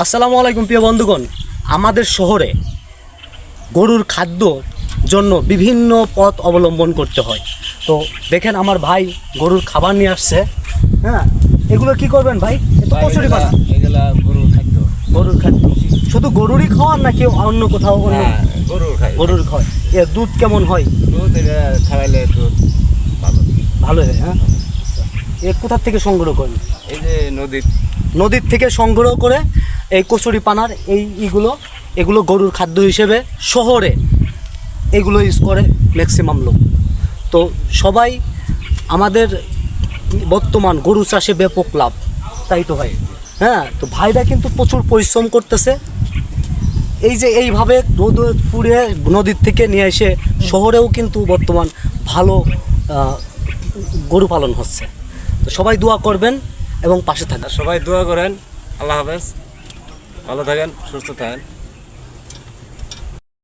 আসসালামু আলাইকুম প্রিয় বন্ধুগণ। আমাদের শহরে গরুর খাদ্যর জন্য বিভিন্ন পথ অবলম্বন করতে হয়। তো দেখেন আমার ভাই গরুর খাবার নিয়ে আসছে। হ্যাঁ, এগুলো কি করবেন ভাই? এটা কচুরি পানা, এগুলা গরুর খাদ্য। গরুর খাদ্য শুধু গরুরই খাওয়ান নাকি অন্য কোথাও অন্য? গরুর খাই। গরুর খাওয়ায়। এর দুধ কেমন হয়? দুধ এটা খাওয়াইলে দুধ ভালো। ভালো হয়। হ্যাঁ, এ কোথার থেকে সংগ্রহ করেন? এই যে নদীর থেকে সংগ্রহ করে এই কচুরি পানার এগুলো গরুর খাদ্য হিসেবে শহরে এগুলো ইউজ করে ম্যাক্সিমাম লোক। তো সবাই আমাদের বর্তমান গরু চাষে ব্যাপক লাভ, তাই তো ভাই? হ্যাঁ, তো ভাইরা কিন্তু প্রচুর পরিশ্রম করতেছে। এই যে এইভাবে রোদ পুড়ে নদীর থেকে নিয়ে এসে শহরেও কিন্তু বর্তমান ভালো গরু পালন হচ্ছে। তো সবাই দোয়া করবেন এবং পাশে থাকেন। সবাই দোয়া করেন। আল্লাহ হাফেজ, ভালো থাকেন, সুস্থ থাকেন।